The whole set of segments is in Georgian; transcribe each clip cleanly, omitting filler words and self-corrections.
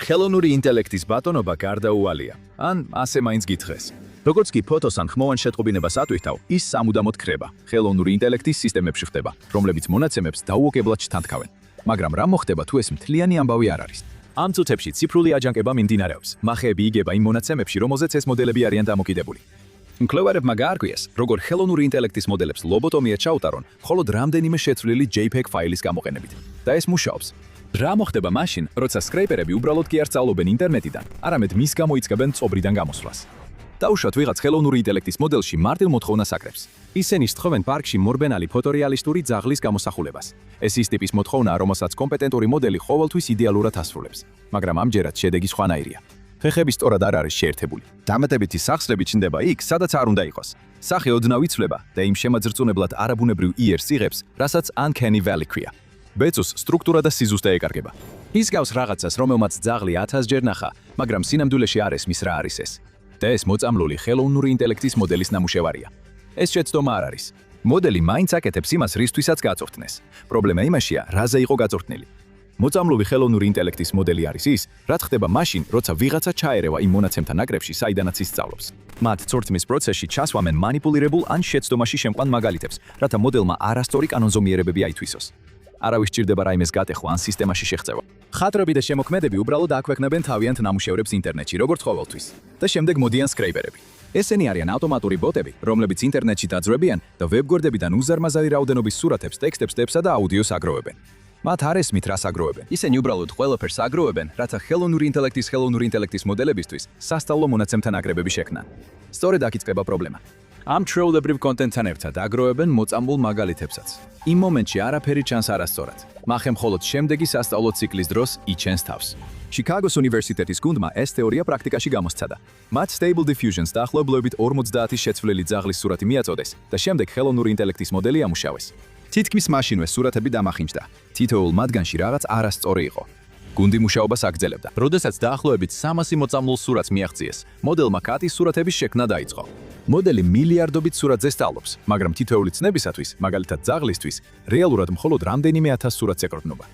ხელოვნური ინტელექტის ბატონობა გარდაუვალია, ან ასე მაინც გითხრეს. როგორც კი ფოტოს ან ხმოვან შეტყობინებას ატვირთავ, ის სამუდამოდ ქრება. ხელოვნური ინტელექტის სისტემებში ხდება, რომლებიც მონაცემებს დაუოკებლად შთანთქავენ. მაგრამ რა მოხდება თუ ეს მთლიანი ამბავი არ არის? ამ წუთებში ციფრული აჯანყება მიმდინარეობს. მახეები იგება იმ მონაცემებში, რომელზეც ეს მოდელები არიან დამოკიდებული. მკვლევარებმა გაარკვიეს, როგორ ხელოვნური ინტელექტის მოდელებს ლობოტომია ჩაუტარონ, მხოლოდ რამდენიმე შეცვლილი JPEG ფაილის გამოყენებით. და ეს მუშაობს. რა მოხდება მაშინ, როცა სკრეიპერები უბრალოდ კი არ სწავლობენ ინტერნეტიდან, არამედ მის გამო იწყებენ წობრიდან გამოსვლას. დაუშვათ ვიღაც ხელოვნური ინტელექტის მოდელში მარტივ მოთხოვნას აკრებს. ისინი სთხოვენ პარკში მორბენალი ფოტორეალისტური ძაღლის გამოსახულებას. ეს ის ტიპის მოთხოვნაა, რომელსაც კომპეტენტური მოდელი ყოველთვის იდეალურად ასრულებს, მაგრამ ამჯერად შედეგი სხვანაირია. ხეხები სწორად არ არის შეერთებული. დამატებითი სახსრები ჩნდება იქ, სადაც არ უნდა იყოს. სახე ოდნავ იცვლება და იმ შემაძრწუნებლად არაბუნებრივ იერს იღებს, რასაც uncanny valley ქვია. ბეწოს სტრუქტურა და სიზუსტე ეკარგება. ის გავს რაღაცას, რომელმაც ძაღლი 1000 ჯერ ნახა, მაგრამ სინამდვილეში არ ესმის რა არის ეს. და ეს მოწამლული ხელოვნური ინტელექტის მოდელის ნამუშევარია. ეს შეცდომა არ არის. მოდელი მაინც აკეთებს იმას, რისთვისაც გაწვრთნეს. პრობლემა იმაშია, რაზე იყო გაწვრთნილი. მოწამლული ხელოვნური ინტელექტის მოდელი არის ის, რაც ხდება მაშინ, როცა ვიღაცა ჩაერევა იმ მონაცემთა ნაკრებში, საიდანაც ის სწავლობს. მათ წვრთნის პროცესში ჩასვამენ მანიპულირებულ ან შეცდომაში შემყვან მაგალითებს, რათა მოდელმა არასწორი კანონზომიერებები აითვისოს. არავის სჭირდება რაიმეს გატეხვა ან სისტემაში შეღწევა. ხატრები და შემოქმედები უბრალოდ აქვეყნებენ თავიანთ ნამუშევრებს ინტერნეტში, როგორც ყოველთვის, და შემდეგ მოდიან სკრეიპერები. ესენი არიან ავტომატური ბოტები, რომლებიც ინტერნეტში დაძვრებიან და ვებგვერდებიდან უზარმაზარი რაოდენობის სურათებს, ტექსტებს, დებსა და აუდიოს აგროვებენ. მათ არ ესმით რას აგროვებენ. ისინი უბრალოდ ყველაფერს აგროვებენ, რათა ხელოვნური ინტელექტის მოდელებისთვის სასწავლო მონაცემთა ნაკრებები შექმნან. სწორედ აქ იწყება პრობლემა. ამ ჩვეულებრივ კონტენტთან ერთად აგროვებენ მოწამლულ მაგალითებსაც. იმ მომენტში არაფერი ჩანს არასწორად. მახე მხოლოდ შემდეგი სასწავლო ციკლის დროს იჩენს თავს. ჩიკაგოს უნივერსიტეტის გუნდმა ეს თეორია პრაქტიკაში გამოსცადა. მათ Stable Diffusion's დაახლოებით 50 შეცვლილი ძაღლის სურათი მიაწოდეს და შემდეგ ხელოვნური ინტელექტის მოდელი ამუშავეს. თითქმის მაშინვე სურათები დამახინჯდა. თითოეულ მათგანში რაღაც არასწორი იყო. გუნდი მუშაობას აგრძელებდა. როდესაც დაახლოებით 300 მოწამლულ სურათს მიაღწიეს, მოდელმა კატის სურათების შექმნა დაიწყო. მოდელი მილიარდობით სურათზე სწავლობს, მაგრამ თითოეული ცნებისათვის, მაგალითად ძაღლისთვის, რეალურად მხოლოდ რამდენიმე 1000 სურათს ეკრიბნება.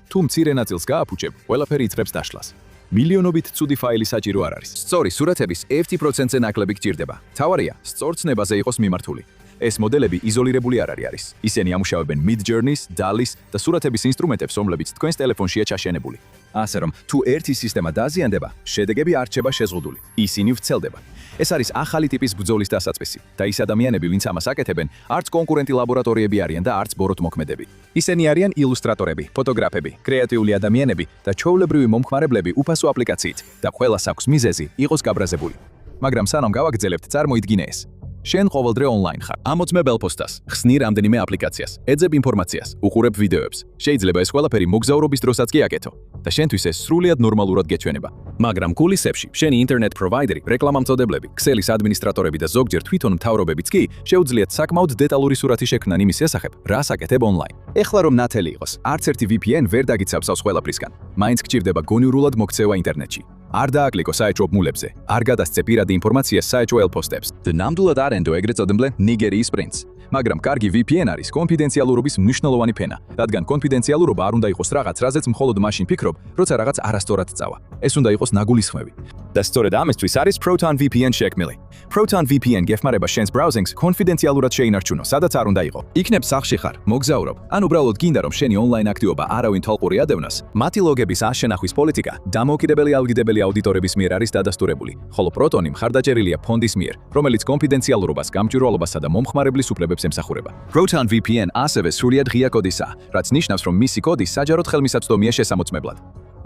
თუ მცირე ნაწილს გააფუჭებ, ყველაფერი იწყებს დაშლას. მილიონობით ცუდი ფაილი საჭირო არ არის. სწორი სურათების 1%-ზე ნაკლები გჭირდება. თავარია, სწორ ცნებაზე იყოს მიმართული. ეს მოდელები იზოლირებული არ არის. ისინი ამუშავებენ Midjourney-ს, DALL-ის და სურათების ინსტრუმენტებს, რომლებიც თქვენს ტელეფონშია ჩაშენებული. ასე რომ, თუ ერთი სისტემა დაზიანდება, შედეგები არ რჩება შეზღუდული. ისინი ვრცელდება. ეს არის ახალი ტიპის ბრძოლის დასაწყისი და ის ადამიანები, ვინც ამას აკეთებენ, არც კონკურენტი ლაბორატორიები არიან და არც ბოროტმოქმედები. ისინი არიან ილუსტრატორები, ფოტოგრაფები, კრეატიული ადამიანები და ჩვეულებრივი მომხმარებლები უფასო აპლიკაციით და ყველას აქვს მიზეზი იყოს გაბრაზებული. მაგრამ სანამ გავაგრძელებთ, წარმოიდგინე ეს. შენ ყოველდღე ონლაინ ხარ. ამოწმე ბელპოსტას, ხსნი რამდენიმე აპლიკაციას, ეძებ ინფორმაციას, უყურებ ვიდეოებს. შეიძლება ეს ყველაფერი მოგზაურობის დროსაც კი აკეთო და შენთვის ეს სრულიად ნორმალურად გეჩვენება. მაგრამ კულისებში შენი ინტერნეტ პროვაიდერი, რეკლამამწოდებლები, ქსელის ადმინისტრატორები და ზოგჯერ თვითონ მთავრობებიც კი შეუძლიათ საკმაოდ დეტალური სურათი შექმნან იმის შესახებ, რას აკეთებ ონლაინ. ეხლა რომ ნათელი იყოს, არც ერთი VPN ვერ დაგიცავს ყველაფრისგან. მაინც გჭირდება გონიურულად მოქცევა ინტერნეტში. არ დააკლიკო საეჭვო ბმულებზე, არ გადასცე პირადი ინფორმაციას საეჭვო ელპოსტებს და ნამდვილად არ ენდო ეგრეთ წოდებული ნიგერიის პრინცს. მაგრამ კარგი VPN არის კონფიდენციალურობის მნიშვნელოვანი ფენა, რადგან კონფიდენციალურობა არ უნდა იყოს რაღაც, რაზეც მხოლოდ მაშინ ფიქრობ, როცა რაღაც არასწორად წავა. ეს უნდა იყოს ნაგულისხმევი. და სწორედ ამისთვის არის Proton VPN შექმნილი. Proton VPN გეხმარება შენს ბრაუზინგს კონფიდენციალურად შეინარჩუნო, სადაც არ უნდა იყო. იქნებ სახლში ხარ, მოგზაურობ, ან უბრალოდ გინდა რომ შენი ონლაინ აქტივობა არავინ თვალყური ადევნოს, მათი ლოგების აშენახვის პოლიტიკა დამოუკიდებელი აუდიტორების მიერ არის დადასტურებული, ხოლო Proton-ი მხარდაჭერილია ფონდის მიერ, რომელიც კონფიდენციალურობას, გამჭვირვალობასა და მომხმარებლის უფლებებს ემსახურება. Proton VPN ასევე სრულიად ღია კოდისაა, რაც ნიშნავს, რომ მისი კოდი საჯაროდ ხელმისაწვდომია შესამოწმებლად.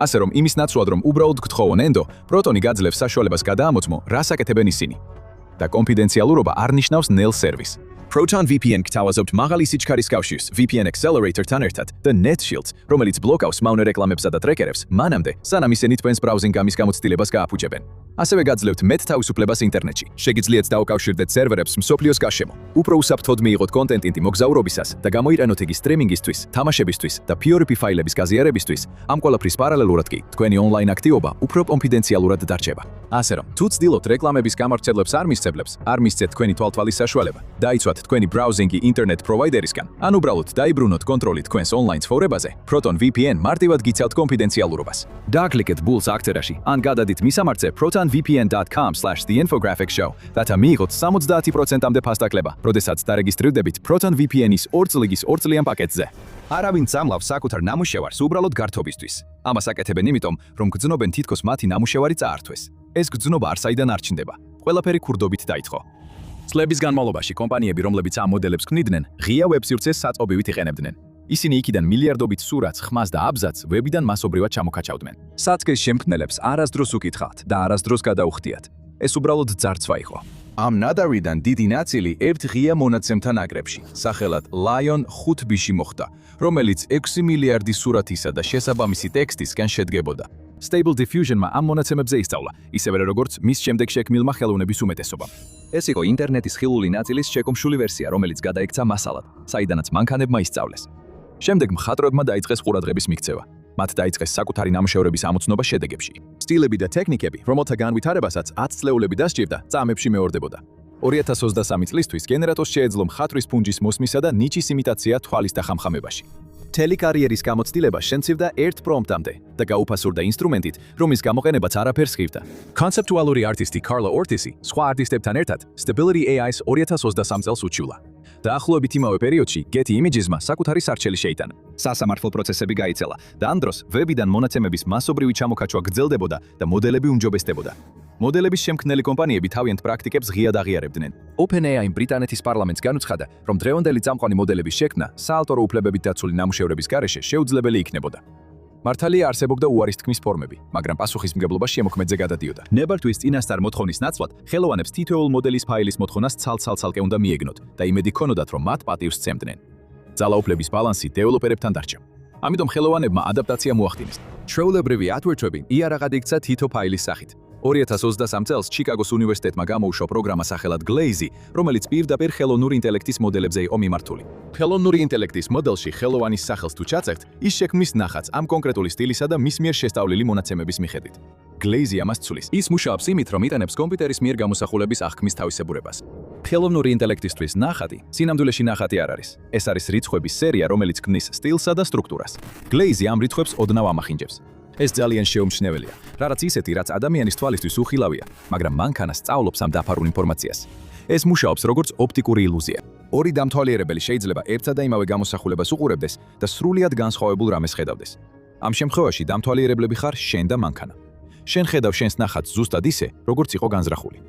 ასე რომ იმის ნაცვლად რომ უბრალოდ გთხოვონ ენდო, Proton-ი გაძლევს საშუალებას გადაამოწმო, რას აკეთებენ ისინი. და კონფიდენციალურობა არ ნიშნავს nil service. Proton VPN გთავაზობთ მაღალი სიჩქარის კავშირს VPN Accelerator-თან ერთად და NetShield-ს, რომელიც ბლოკავს მავნე რეკლამებსა და ტრეკერებს, მანამდე, სანამ ისინი თქვენს ბრაუზინგ-გამის გამოცდილებას გააფუჭებენ. ასევე გაძლევთ მეტ თავისუფლებას ინტერნეტში. შეგიძლიათ დაუკავშირდეთ სერვერებს მსოფლიოს გარშემო. უფრო უსაფრთხოდ მიიღოთ კონტენტი მოგზაურობისას და გამოიყენოთ იგი სტრიმინგისთვის, თამაშებისთვის და PRP ფაილების გაზიარებისთვის. ამ ყველაფრის პარალელურად კი თქვენი ონლაინ აქტივობა უფრო კონფიდენციალურად დარჩება. ასე რომ, თუ ცდილობთ რეკლამების გამავრცელებს არ მისცემთ თქვენი თვალთვალის საშუალება, დაიცვათ თქვენი ბრაუზინგი ინტერნეტ პროვაიდერისგან, ან უბრალოდ დაიბრუნოთ კონტროლი თქვენს ონლაინ ცხოვრებაზე, Proton VPN მარტივად გიცავთ კონფიდენციალურობას. დააკლიკეთ ბულს აქციაში, ან გადადით მისამართზე protonvpn.com/theinfographicshow, რათა მიიღოთ 70%-მდე ფასდაკლება, როდესაც დარეგისტრირდებით Proton VPN-ის 2 წლიგის 2 წლიან პაკეტზე. არავინ წამლავს საკუთარ ნამუშევარს უბრალოდ გართობისთვის. ამას აკეთებენ იმიტომ, რომ გრძნობენ თითქოს მათი ნამუშევარი წაართვეს. ეს გრძნობა არსაიდან არ ჩნდება. ყველაფერი ქურდობით დაიწყო. წლების განმავლობაში კომპანიები, რომლებიც ამ მოდელებს ქმნიდნენ, ღია ვებსივრცეს საწყობივით იყენებდნენ. ისინი იქიდან მილიარდობით სურათს, ხმას და აბზაცს ვებიდან მასობრივად ჩამოქაჩავდნენ. საწყის შემქმნელებს არასდროს უკითხავთ და არასდროს გადაუხდიათ. ეს უბრალოდ ძარცვა იყო. ამ ნადავლიდან დიდი ნაწილი ერთ ღია მონაცემთან აკრებში, სახელად Lion 5B-ში მოხდა, რომელიც 6 მილიარდი სურათისა და შესაბამისი ტექსტისგან შედგებოდა. Stable Diffusion-მა ამ მონაცემებზე ისწავლა, ისევე როგორც მის შემდეგ შექმნილმა ხელოვნების უმეტესობამ. ეს იყო ინტერნეტის ხილული ნაწილის შეკუმშული ვერსია, რომელიც გადაიქცა მასალად, საიდანაც მანქანებმა ისწავლეს. შემდეგ მხატვრებმა დაიწყეს ყურადღების მიქცევა. მათ დაიწყეს საკუთარი ნამუშევრების ამოცნობა შედეგებში. სტილები და ტექნიკები, რომელთა განვითარებასაც 10 წლეულები დასჭირდა, წამებში მეორდებოდა. 2023 წლისთვის გენერატორს შეეძლო მხატვრის ფუნჯის მოსმისა და ნიჩის იმიტაცია თვალის დახამხამებაში. მთელი კარიერის გამოცდილება შემცირდა 1 პრომპტამდე და გაუფასურდა ინსტრუმენტით, რომის გამოყენებაც არაფერს ღირდა. კონცეპტუალური არტისტი კარლო ორტისი, სხვა არტისტებთან ერთად, Stability AI-ს 2023 წელს უჩივლა. დაახლოებით იმავე პერიოდში Getty Images-მა საკუთარი სარჩელი შეიტანა. სასამართლო პროცესები გაიცელა და ამ დროს ვებიდან მონაცემების მასობრივი ჩამოქაჩვა გრძელდებოდა და მოდელები უმჯობესდებოდა. მოდელების შემქმნელი კომპანიები თავიანთ პრაქტიკებს ღიად აღიარებდნენ. OpenAI ბრიტანეთის პარლამენტს განუცხადა, რომ დღევანდელი წამყვანი მოდელების შექმნა საავტორო უფლებებით დაცული ნამუშევრების გარეშე შეუძლებელი იქნებოდა. მართალია არსებობდა უარის თქმის ფორმები, მაგრამ პასუხისმგებლობა შემოქმედზე გადადიოდა. ნებართვის წინასწარ მოთხოვნის ნაცვლად ხელოვანებს თითოეულ მოდელის ფაილის მოთხოვნას ცალ-ცალკე უნდა მიეგნოთ და იმედი ქონოდათ, რომ მათ პატივს სცემდნენ. ძალაუფლების ბალანსი დეველოპერებთან დარჩა. ამიტომ ხელოვანებმა ადაპტაცია მოახდინეს. ჩვეულებრივი ატვირთვები იარაღად იქცა თითო ფაილის სახით. 2023 წელს ჩიკაგოს უნივერსიტეტმა გამოუშვა პროგრამა სახელად Glazy, რომელიც პირდაპირ ხელოვნური ინტელექტის მოდელებზე იყო მიმართული. ხელოვნური ინტელექტის მოდელში ხელოვანის სახელს თუ ჩაწევთ, ის შექმნის ნახატს ამ კონკრეტული სტილისა და მის მიერ შესწავლილი მონაცემების მიხედვით. Glazy ამას ცulis. ის მუშაობს იმით, რომ იტანებს კომპიუტერის მიერ გამოსახულების აღქმის თავისებურებას. ხელოვნური ინტელექტისთვის ნახატი, სინამდვილეში ნახატი არ არის. ეს არის რიცხვების სერია, რომელიც ქმნის სტილსა და სტრუქტურას. Glazy ამ რიცხვებს ოდნავ ამახინჯებს. ეს ძალიან შეუმჩნეველია, რაც ისეთი, რაც ადამიანის თვალისთვის უხილავია, მაგრამ მანქანა სწავლობს ამ დაფარულ ინფორმაციას. ეს მუშაობს როგორც ოპტიკური ილუზია. ორი დამთვალიერებელი შეიძლება ერთსა და იმავე გამოსახულებას უყურებდეს და სრულიად განსხვავებულ რამეს ხედავდეს. ამ შემთხვევაში დამთვალიერებლები ხარ შენ და მანქანა. შენ ხედავ შენს ნახატს ზუსტად ისე, როგორც იყო განზრახული.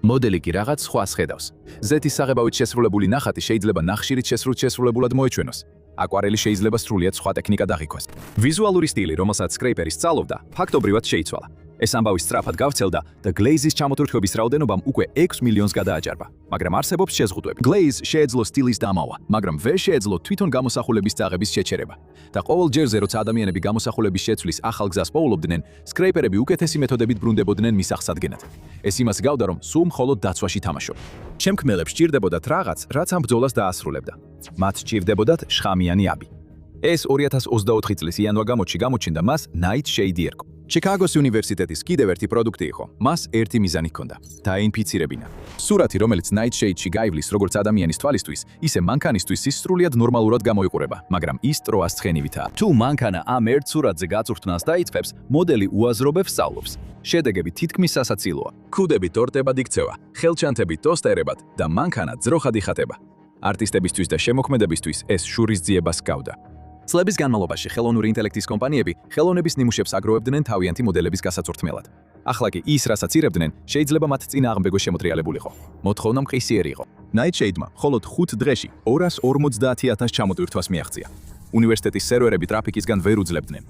მოდელი კი რაღაც სხვას ხედავს. ზეთის საღებავით შესრულებული ნახატი შეიძლება ნახშირით შესრულებულად მოეჩვენოს. აკვარელი შეიძლება სრულიად სხვა ტექნიკად აღიქვას. ვიზუალური სტილი, რომელსაც სკრეიპერი სწავლობდა, ფაქტობრივად შეიცვალა. ეს ამბავი სწრაფად გავრცელდა და Glazy-ის ჩამოთურქების რაოდენობამ უკვე 6 მილიონს გადააჭარბა, მაგრამ არსებობს შეზღუდვები. Glazy შეეძლო სტილის დამავა, მაგრამ ვერ შეეძლო თვითონ გამოსახულების წაღების შეჩერება. და ყოველ ჯერზე, როცა ადამიანები გამოსახულების შეცვლის ახალ გზას პოულობდნენ, სკრეიპერები უკეთესი მეთოდებით ბრუნდებოდნენ მის აღსადგენად. ეს იმას გავდა, რომ სულ მხოლოდ დაცვაში თამაშობ. შემქმნელებს სჭირდებოდათ რაღაც, რაც ამ ბრძოლას დაასრულებდა. მათ სჭირდებოდათ შხამიანი აბი. ეს 2024 წლის იანვარ-გამოცში გამოჩნდა მას Nightshade ერქვა. ჩიკაგოს უნივერსიტეტის კიდევ ერთი პროდუქტი იყო. მას ერთი მიზანი ჰქონდა: დაინფიცირებინა. სურათი, რომელიც Nightshade-ში გაივლის როგორც ადამიანის თვალისთვის, ისე მანქანისთვის ის სრულიად ნორმალურად გამოიყურება, მაგრამ ის ტროას ცხენივითაა. თუ მანქანა ამ ერთ სურათზე გაწურთნას დაიწყებს, მოდელი უაზრობებს სწავლობს. შედეგები თითქმის სასაცილოა. ქუდები ტორტებად იქცევა, ხელჩანთები ტოსტერებად და მანქანა ძროხად იხატება. არტისტებისთვის და შემოქმედებისთვის ეს შურისძიებას ჰგავდა. წლების განმავლობაში ხელოვნური ინტელექტის კომპანიები ხელოვნების ნიმუშებს აგროვებდნენ თავიანთი მოდელების გასაცურთმელად. ახლა კი ის, რასაც ირებდნენ, შეიძლება მათ წინააღმდეგო შემოტრიალებულიყო. მოთხოვნა მყისიერი იყო. Nightshade-მა მხოლოდ 5 დღეში 250,000 ჩამოტვირთვას მიაღწია. უნივერსიტეტის სერვერები ტრაფიკისგან ვერ უძლებდნენ.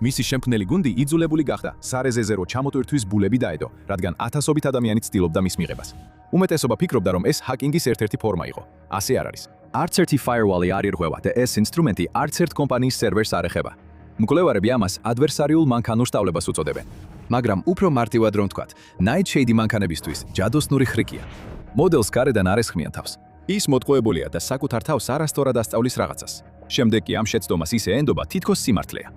მისი შემქმნელი გუნდი იძულებული გახდა სარეზერვო ჩამოტვირთვის ბულები დაედო, რადგან ათასობით ადამიანი ცდილობდა მის მიღებას. უმეტესობა ფიქრობდა, რომ ეს ჰაკინგის ერთ-ერთი ფორმა იყო. ასე არ არის. არც ერთი firewall-ი არ ირღვევა და ეს ინსტრუმენტი არც ერთ კომპანიის სერვერს არ ეხება. მკვლევარები ამას ადვერსარიულ მანქანურ სწავლებას უწოდებენ. მაგრამ უფრო მარტივად რომ ვთქვათ, Nightshade მანქანებისთვის ჯადოსნური ხრიკია. მოდელს გარედან არ ესხმიან თავს. ის მოტყუებულია და საკუთარ თავს არასწორად ასწავლის რაღაცას. შემდეგ კი ამ შეცდომას ისე ენდობა, თითქოს სიმართლეა.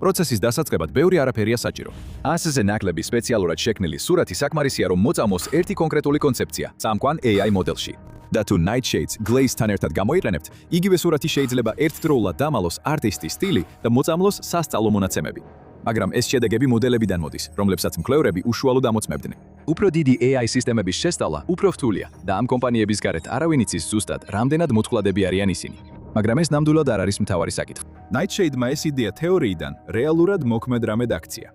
პროცესის დასაწყებად ბევრი არაფერია საჭირო. ASZ-ზე ნაკლები სპეციალურად შექმნილი სურათი საკმარისია, რომ მოწამოს ერთი კონკრეტული კონცეფცია, წამყვან AI მოდელში. და თუ Nightshades Glaze-თან ერთად გამოიყენებთ, იგივე სურათი შეიძლება ერთდროულად დამალოს არტისტის სტილი და მოწამლოს სასწავლო მონაცემები. მაგრამ ეს შედეგები მოდელებიდან მოდის, რომლებსაც მკვლევრები უშუალოდ ამოწმებდნენ. უფრო დიდი AI სისტემების შესწავლა უფრო რთულია და ამ კომპანიების გარეთ არავინ იცის ზუსტად, რამდენად მოწყვლადები არიან ისინი. მაგრამ ეს ნამდვილად არ არის მთავარი საკითხი. Nightshade-მა ეს იდეა თეორიიდან რეალურად მოქმედ რამედ აქცია.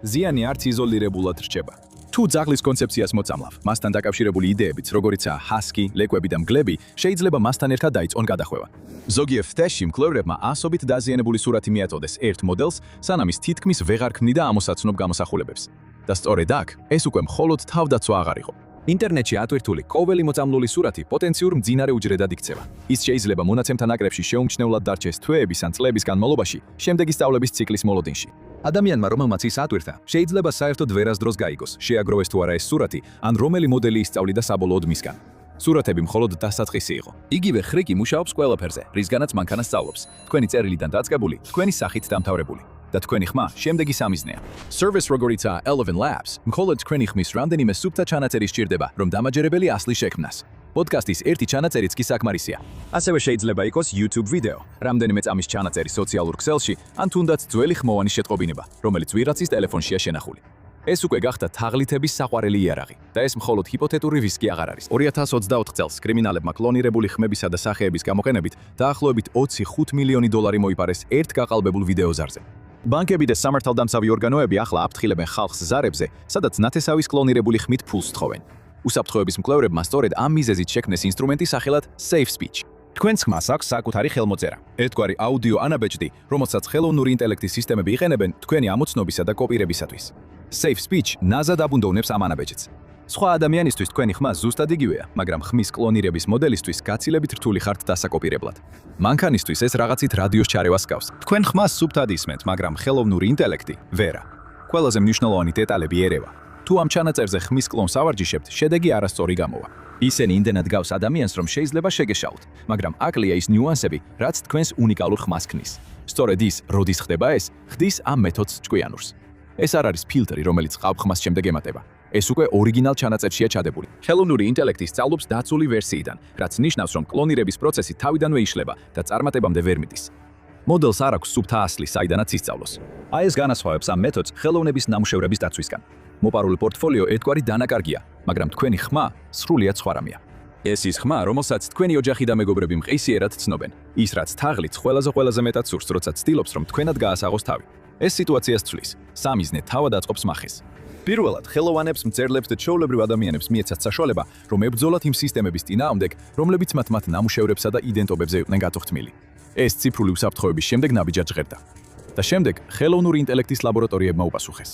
ზიანი არც იზოლირებულად რჩება. თუ ძაღლის კონცეფციას მოწამლავ, მასთან დაკავშირებული იდეებიც, როგორიცაა ჰასკი, ლეკვები და მგლები, შეიძლება მასთან ერთად დაიწყონ გადახვევა. ზოგიერთ თესში მკვლევრებმა ასობით დაზიანებული სურათი მიაწოდეს ერთ მოდელს, სანამ ის თითქმის ვეღარ ქმნიდა ამოსაცნობ გამოსახულებებს. და სწორედ აქ, ეს უკვე მხოლოდ თავდაცვა აღარ იყო. ინტერნეტში ატვირთული ყოველი მოწამლული სურათი პოტენციურ მძინარე უჯრედად იქცევა. ის შეიძლება მონაცემთა ნაკრებში შეუმჩნევლად დარჩეს თვეების ან წლების განმავლობაში, შემდეგი სწავლების ციკლის მოლოდინში. ადამიანმა, რომელმაც ის ატვირთა, შეიძლება საერთოდ ვერასდროს გაიგოს, შეაგროვეს თუ არა ეს სურათი, ან რომელი მოდელი ისწავლიდა საბოლოოდ მისგან. სურათები მხოლოდ დასაწყისი იყო. იგივე ხრიკი მუშაობს ყველაფერზე, რისგანაც მანქანა სწავლობს. თქვენი წერილიდან დაწყებული, თქვენი სახით დამთავრებული. და თქვენი ხმა შემდეგი სამიზნეა. Service როგორიცაა Eleven Labs, მხოლოდ თქვენი ხმის რამდენიმე სუფთა ჩანაწერი სჭირდება, რომ დამაჯერებელი ასლი შექმნას. პოდკასტის ერთი ჩანაწერიც კი საკმარისია. ასევე შეიძლება იყოს YouTube ვიდეო, რამდენიმე წამის ჩანაწერი სოციალურ ქსელში, ან თუნდაც ძველი ხმოვანი შეტყობინება, რომელიც ვიღაცის ტელეფონშია შენახული. ეს უკვე გახდა თაღლითების საყვარელი იარაღი და ეს მხოლოდ ჰიპოთეტური რისკი აღარ არის. 2024 წელს კრიმინალებმა კლონირებული ხმებისა და სახეების გამოყენებით დაახლოებით 25 მილიონი დოლარი მოიპარეს ერთ გაყალბებულ ვიდეოზარზე. ბანკები და სამართალდამცავი ორგანოები ახლა აფრთხილებენ ხალხს ზარებზე, სადაც ნათესავის კლონირებული ხმით ფულს თხოვენ. უსაფრთხოების მკვლევრებმა სწორედ ამ მიზეზით შექმნეს ინსტრუმენტი სახელად Safe Speech. თქვენს ხმას აქვს საკუთარი ხელმოწერა. ერთგვარი აუდიო ანაბეჭდი, რომელსაც ხელოვნური ინტელექტის სისტემები იყენებენ თქვენი ამოცნობისა და კოპირებისათვის. Safe Speech ნაზად აბუნდოვნებს ამ ანაბეჭდს. სხვა ადამიანისთვის თქვენი ხმა ზუსტად იგივეა, მაგრამ ხმის კლონირების მოდელისთვის გაცილებით რთული ხართ დასაკოპირებლად. მანქანისთვის ეს რაღაცით რადიოს ჩარევას გავს. თქვენ ხმას სუფთად ისმენთ, მაგრამ ხელოვნური ინტელექტი ვერა. ყველაზე მნიშვნელოვანი დეტალები ერევა. თუ ამ ჩანაწერზე ხმის კლონს ავარჯიშებთ, შედეგი არასწორი გამოვა. ისინი იმდენად გავს ადამიანს, რომ შეიძლება შეგეშალოთ, მაგრამ აკლია ის ნიუანსები, რაც თქვენს უნიკალურ ხმას ქმნის. სწორედ ის, როდის ხდება ეს, ხდის ამ მეთოდს ჭკვიანურს. ეს არ არის ფილტრი, რომელიც ყავხმას შემდეგ ემატება. ეს უკვე ორიგინალ ჩანაწერშია ჩადებული. ხელოვნური ინტელექტი სწავლობს დაცული ვერსიიდან, რაც ნიშნავს, რომ კლონირების პროცესი თავიდანვე იშლება და წარმატებამდე ვერ მიდის. მოდელს არ აქვს სუფთა ასლი, საიდანაც ისწავლოს. აი ეს განასხვავებს ამ მეთოდს ხელოვნების ნამუშევრების დაცვისგან. მოპარული პორტფოლიო ერთგვარი დანაკარგია, მაგრამ თქვენი ხმა სრულიად სხვა რამეა. ეს ის ხმა, რომელსაც თქვენი ოჯახი და მეგობრები მყისიერად ცნობენ. ის, რაც თაღლით ყველაზე მეტად სურს, როცა ცდილობს, რომ თქვენად გაასაღოს თავი. ეს სიტუაციას ცვლის. სამიზნე თავად აწყობს მახეს. პირველად, ხელოვანებს, მწერლებს და ჩვეულებრივ ადამიანებს მიეცათ საშუალება, რომ ებრძოლათ იმ სისტემების წინააღმდეგ, რომლებიც მათ ნამუშევრებსა და იდენტობებზე იყვნენ გათოხთმილი. ეს ციფრული უსაფრთხოების შემდეგ ნაბიჯად ჟღერდა. და შემდეგ ხელოვნური ინტელექტის ლაბორატორიებმა უპასუხეს.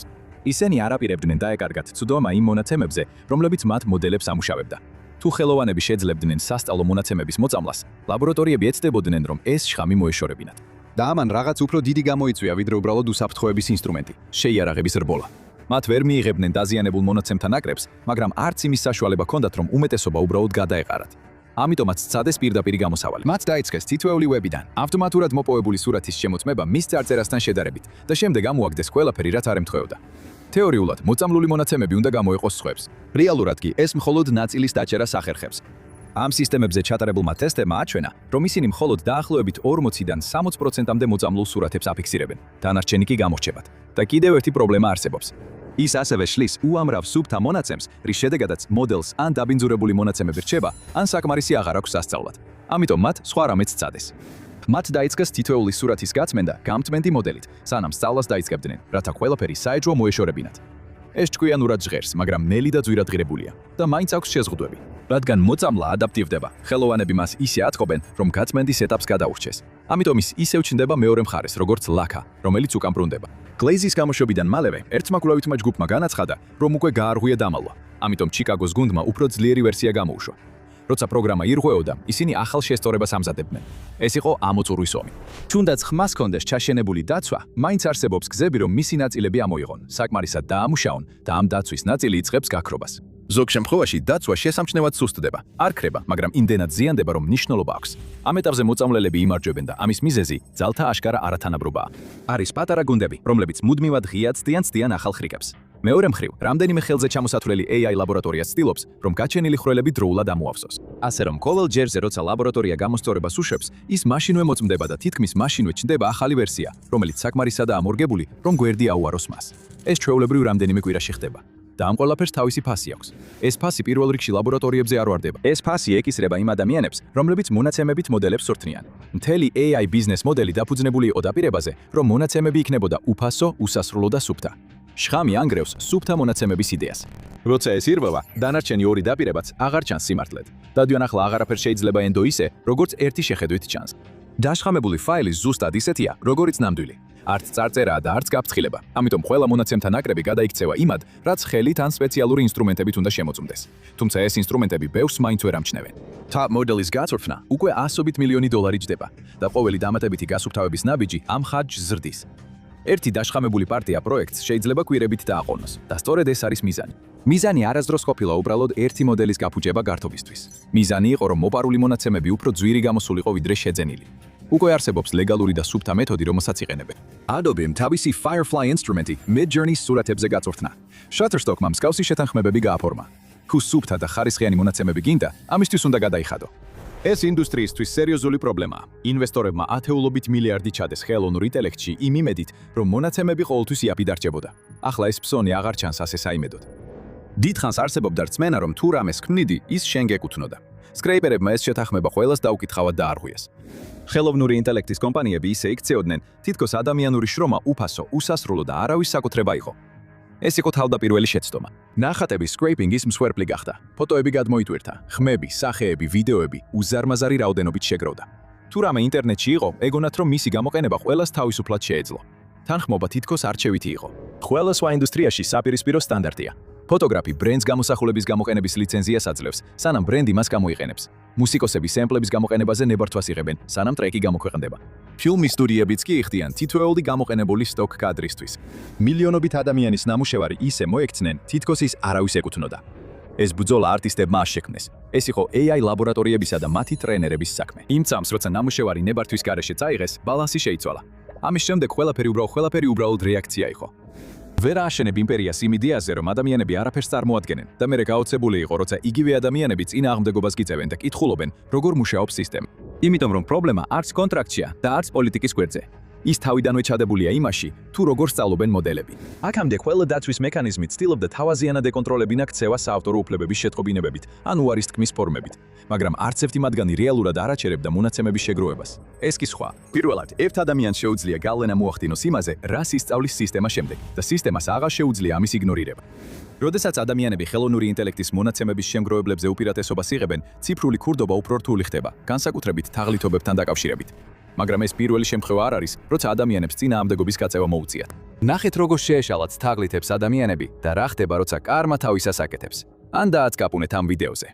ისინი არ აპირებდნენ დაეკარგათ ცუდომა იმ მონაცემებზე, რომლებიც მათ მოდელებს ამუშავებდა. თუ ხელოვანები შეძლებდნენ სასწავლო მონაცემების მოწამლას, ლაბორატორიები ეცდებოდნენ, რომ ეს შხამი მოეშორებინათ. და ამან რაღაც უფრო დიდი გამოიწვია, ვიდრე უბრალოდ უსაფრთხოების ინსტრუმენტი, შეიარაღების რბოლა. მათ ვერ მიიღებდნენ დაზიანებულ მონაცემთა ნაკრებს, მაგრამ არც იმის საშუალება ჰქონდათ, რომ უმეტესობა უბრალოდ გადაეყარათ. ამიტომაც სცადეს პირდაპირ გამოსავალი. მათ დაიწყეს თითოეული ვებიდან ავტომატურად მოპოვებული სურათის შემოწმება მის წარწერასთან შედარებით და შემდეგ ამოაგდეს ყველაფერი, რაც არ ემთხვეოდა. თეორიულად, მოწამლული მონაცემები უნდა გამოეყოს სხვებს. რეალურად კი ეს მხოლოდ ნაწილის დაჭერას ახერხებს. ამ სისტემებზე ჩატარებულმა ტესტებმა აჩვენა, რომ ისინი მხოლოდ დაახლოებით 40-დან 60%-მდე მოწამლულ სურათებს აფიქსირებენ. დანარჩენი კი გამორჩებათ. და კიდევ ერთი პრობლემა არსებობს. ის ასევე შლის უამრავ სუფთა მონაცემს, რის შედეგადაც მოდელს ან დაბინძურებული მონაცემები რჩება, ან საკმარისი აღარ აქვს სასწავლად. ამიტომ მათ სხვა რამეც სცადეს. მათ დაიწყეს თითოეული სურათის გაწმენდა გამწმენდი მოდელით, სანამ სწავლას დაიწყებდნენ, რათა ყველაფერი საეჭვო მოეშორებინათ. ეს ჭკვიანურად ჟღერს, მაგრამ ნელი და ძვირადღირებულია და მაინც აქვს შეზღუდვები. რადგან მოწამლა ადაპტივდება, ხელოვანები მას ისე ატყობენ, რომ გაწმენდის ეტაპს გადაურჩეს. ამიტომ ის ისევ ჩნდება მეორე მხარეს, როგორც ლაქა, რომელიც უკან ბრუნდება. Glaze-ის გამოშვებიდან მალევე ერთმა კვლევითმა ჯგუფმა განაცხადა, რომ უკვე გაარღვია დამალვა. ამიტომ ჩიკაგოს გუნდმა უფრო ძლიერი ვერსია გამოუშვა. როცა პროგრამა ირღვეოდა, ისინი ახალ შესწორებას ამზადებდნენ. ეს იყო ამოწურვის ომი. თუნდაც ხმას ჰქონდეს ჩაშენებული დაცვა, მაინც არსებობს გზები, რომ მისი ნაწილები ამოიღონ, საკმარისად დაამუშაონ და ამ დაცვის ნაწილი იწყებს გაქრობას. ზოგ შემთხვევაში დაცვა შესამჩნევად სუსტდება. არ ქრება, მაგრამ იმდენად ზიანდება, რომ მნიშვნელობა აქვს. ამ ეტაპზე მოწამლელები იმარჯვებენ და ამის მიზეზი ძალთა აშკარა არათანაბრობაა. არის პატარა გუნდები, რომლებიც მუდმივად ღია ცდიან ახალ ხრიკებს. მეორე მხრივ, რამდენიმე ხელზე ჩამოსათვლელი AI ლაბორატორია ცდილობს, რომ გაჩენილი ხვრელები დროულად ამოავსოს. ასე რომ ყოველ ჯერზე, როცა ლაბორატორია გამოსწორებას უშვებს, ის მაშინვე მოწმდება და თითქმის მაშინვე ჩნდება ახალი ვერსია, რომელიც საკმარისადაა მორგებული, რომ გვერდი აუაროს მას. ეს ჩვეულებრივ რამდენიმე კვირაში ხდება. და ამ ყველაფერს თავისი ფასი აქვს. ეს ფასი პირველ რიგში ლაბორატორიებზე არ ვარდება. ეს ფასი ეკისრება იმ ადამიანებს, რომლებიც მონაცემებით მოდელებს სორთნიან. მთელი AI ბიზნეს მოდელი დაფუძნებული იყო დაპირებაზე, რომ მონაცემები იქნებოდა უფასო, უსასრულო და სუფთა. შხამი ანგრევს სუფთა მონაცემების იდეას. როცა ეს ირღვევა, დანარჩენი ორი დაპირებაც აღარ ჩანს სიმართლედ. დადვიან ახლა აღარაფერ შეიძლება ენდო ისე, როგორც ერთი შეხედვით ჩანს. დაშხამებული ფაილი ზუსტად ისეთია, როგორიც ნამდვილი. არც წარწერაა და არც გაფრთხილება. ამიტომ ყველა მონაცემთა ნაკრები გადაიქცევა იმად, რაც ხელით ან სპეციალური ინსტრუმენტებით უნდა შემოწმდეს. თუმცა ეს ინსტრუმენტები ბევრს მაინც ვერ ამჩნევენ. Top მოდელის გაწვრთნა უკვე $100 მილიონი ჯდება და ყოველი დამატებითი გასუფთავების ნაბიჯი ამ ხარჯს ზრდის. ერთი დაშხამებული პარტია პროექტს შეიძლება კვირებით დააყოვნოს და სწორედ ეს არის მიზანი. მიზანი არასდროს ყოფილა უბრალოდ ერთი მოდელის გაფუჭება გართობისთვის. მიზანი იყო, რომ მოპარული მონაცემები უფრო ძვირი გამოსულიყო ვიდრე შეძენილი. უკვე არსებობს ლეგალური და სუფთა მეთოდი, რომელსაც იყენებენ. Adobe-მ თავისი Firefly ინსტრუმენტი Midjourney-ის სურათებზე გაწვრთნა. Shutterstock-მა მსგავსი შეთანხმებები გააფორმა. თუ სუფთა და ხარისხიანი მონაცემები გინდა, ამისთვის უნდა გადაიხადო. ეს ინდუსტრიისთვის სერიოზული პრობლემაა. ინვესტორებმა ათეულობით მილიარდი ჩადეს ხელოვნურ ინტელექტში იმ იმედით, რომ მონაცემები ყოველთვის იაფი დარჩებოდა. ახლა ეს ფსონი აღარ ჩანს ასე საიმედოდ. დიდხანს არსებობდა რწმენა, რომ თუ რამეს ქმნიდი, ის შენ გეკუთვნოდა. სკრეიპერებმა ეს შეთანხმება ყველას დაუკითხავად დაარღვიეს. ხელოვნური ინტელექტის კომპანიები ისე იქცეოდნენ, თითქოს ადამიანური შრომა უფასო, უსასრულო და არავის საკუთრება იყო. ეს იყო თავდაპირველი შეცდომა. ნახატების სკრეიპინგის მსხვერპლი გახდა. ფოტოები გადმოიტვირთა, ხმები, სახეები, ვიდეოები უზარმაზარი რაოდენობით შეგროვდა. თუ რამე ინტერნეტში იყო, ეგონათ რომ მისი გამოყენება ყველას თავისუფლად შეეძლო. თანხმობა თითქოს არჩევითი იყო. ყველა სხვა ინდუსტრიაში საპირისპირო სტანდარტია. ფოტოგრაფი ბრენდს გამოსახულების გამოყენების ლიცენზიას აძლევს, სანამ ბრენდი მას გამოიყენებს. მუსიკოსები სემპლების გამოყენებაზე ნებართვას იღებენ, სანამ ტრეკი გამოქვეყნდება. ფილმის სტუდიებიც კი იხდიან თითოეული გამოყენებული სტოკ კადრისთვის. მილიონობით ადამიანის ნამუშევარი ისე მოექცნენ, თითქოს ის არავის ეკუთვნოდა. ეს ბრძოლა არტისტებმა შექმნეს. ეს იყო AI ლაბორატორიებისა და მათი ტრენერების საქმე. იმ წამს, როცა ნამუშევარი ნებართვის გარეშე წაიღეს, ბალანსი შეიცვალა. ამის შემდეგ ყველაფერი უბრალოდ რეაქცია იყო. ვერ ააშენებ იმპერიას იმ იდეაზე, რომ ადამიანები არაფერს წარმოადგენენ და მერე გაოცებული იყო, როცა იგივე ადამიანები წინააღმდეგობას გიწევენ და კითხულობენ, როგორ მუშაობს სისტემა. იმიტომ რომ პრობლემა არც კონტრაქტშია და არც პოლიტიკის გვერდზე. ის თავიდანვე ჩადებულია იმაში, თუ როგორ სწავლობენ მოდელები. აქამდე ყველა დაცვის მექანიზმი ცდილობდა თავაზიანად ეკონტროლებინა ქცევა საავტორო უფლებების შეტყობინებებით ან უარის თქმის ფორმებით, მაგრამ არც ერთი მათგანი რეალურად არ აჩერებდა მონაცემების შეგროვებას. ეს კი სხვა. პირველად, ერთ ადამიანს შეუძლია გავლენა მოახდინოს იმაზე, რას ისწავლის სისტემა შემდეგ და სისტემას აღარ შეუძლია ამის იგნორირება. როდესაც ადამიანები ხელოვნური ინტელექტის მონაცემების შემგროვებლებზე უპირატესობას იღებენ, ციფრული ქურდობა უფრო რთული ხდება, განსაკუთრებით თაღლითობებთან დაკავშირებით. მაგრამ ეს პირველი შემთხვევა არ არის, როცა ადამიანებს წინააღმდეგობის გაწევა მოუწიათ. ნახეთ, როგორ შეეშალათ თაღლითებს ადამიანები და რა ხდება, როცა კარმა თავისას აკეთებს. ან დააცკაპუნეთ ამ ვიდეოზე.